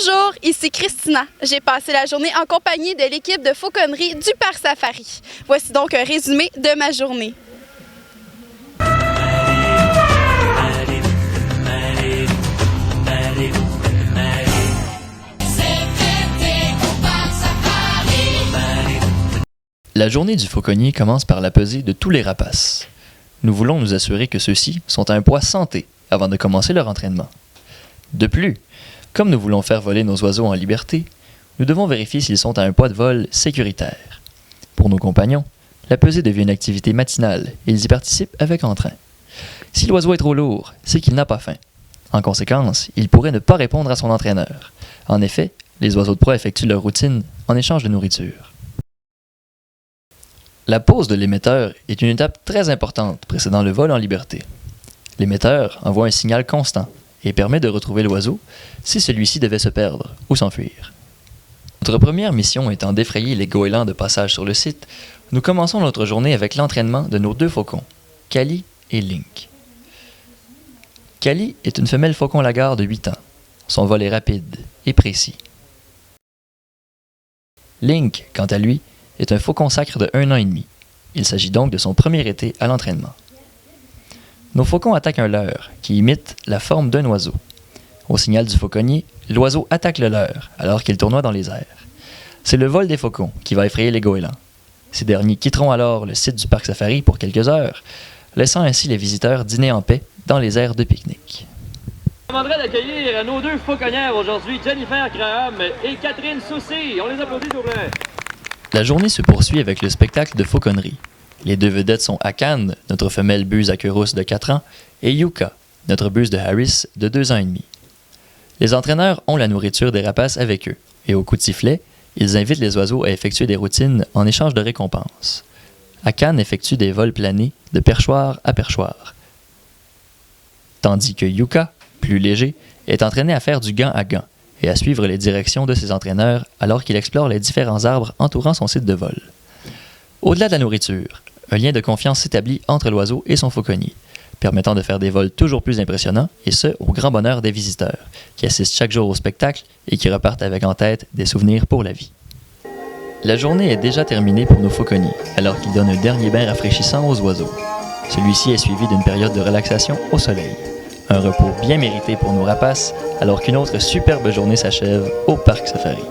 Bonjour, ici Christina. J'ai passé la journée en compagnie de l'équipe de fauconnerie du Parc Safari. Voici donc un résumé de ma journée. La journée du fauconnier commence par la pesée de tous les rapaces. Nous voulons nous assurer que ceux-ci sont à un poids santé avant de commencer leur entraînement. De plus, comme nous voulons faire voler nos oiseaux en liberté, nous devons vérifier s'ils sont à un poids de vol sécuritaire. Pour nos compagnons, la pesée devient une activité matinale et ils y participent avec entrain. Si l'oiseau est trop lourd, c'est qu'il n'a pas faim. En conséquence, il pourrait ne pas répondre à son entraîneur. En effet, les oiseaux de proie effectuent leur routine en échange de nourriture. La pose de l'émetteur est une étape très importante précédant le vol en liberté. L'émetteur envoie un signal constant et permet de retrouver l'oiseau si celui-ci devait se perdre ou s'enfuir. Notre première mission étant d'effrayer les goélands de passage sur le site, nous commençons notre journée avec l'entraînement de nos deux faucons, Kali et Link. Kali est une femelle faucon lagarde de 8 ans. Son vol est rapide et précis. Link, quant à lui, est un faucon sacre de 1 an et demi. Il s'agit donc de son premier été à l'entraînement. Nos faucons attaquent un leurre qui imite la forme d'un oiseau. Au signal du fauconnier, l'oiseau attaque le leurre alors qu'il tournoie dans les airs. C'est le vol des faucons qui va effrayer les goélands. Ces derniers quitteront alors le site du parc safari pour quelques heures, laissant ainsi les visiteurs dîner en paix dans les aires de pique-nique. Je demanderais d'accueillir nos deux fauconnières aujourd'hui, Jennifer Graham et Catherine Soucy. On les applaudit, s'il vous plaît. La journée se poursuit avec le spectacle de fauconnerie. Les deux vedettes sont Akan, notre femelle buse à queue rousse de 4 ans, et Yuka, notre buse de Harris de 2 ans et demi. Les entraîneurs ont la nourriture des rapaces avec eux, et au coup de sifflet, ils invitent les oiseaux à effectuer des routines en échange de récompenses. Akan effectue des vols planés de perchoir à perchoir, tandis que Yuka, plus léger, est entraîné à faire du gant à gant et à suivre les directions de ses entraîneurs alors qu'il explore les différents arbres entourant son site de vol. Au-delà de la nourriture, un lien de confiance s'établit entre l'oiseau et son fauconnier, permettant de faire des vols toujours plus impressionnants, et ce, au grand bonheur des visiteurs, qui assistent chaque jour au spectacle et qui repartent avec en tête des souvenirs pour la vie. La journée est déjà terminée pour nos fauconniers, alors qu'ils donnent un dernier bain rafraîchissant aux oiseaux. Celui-ci est suivi d'une période de relaxation au soleil. Un repos bien mérité pour nos rapaces, alors qu'une autre superbe journée s'achève au Parc Safari.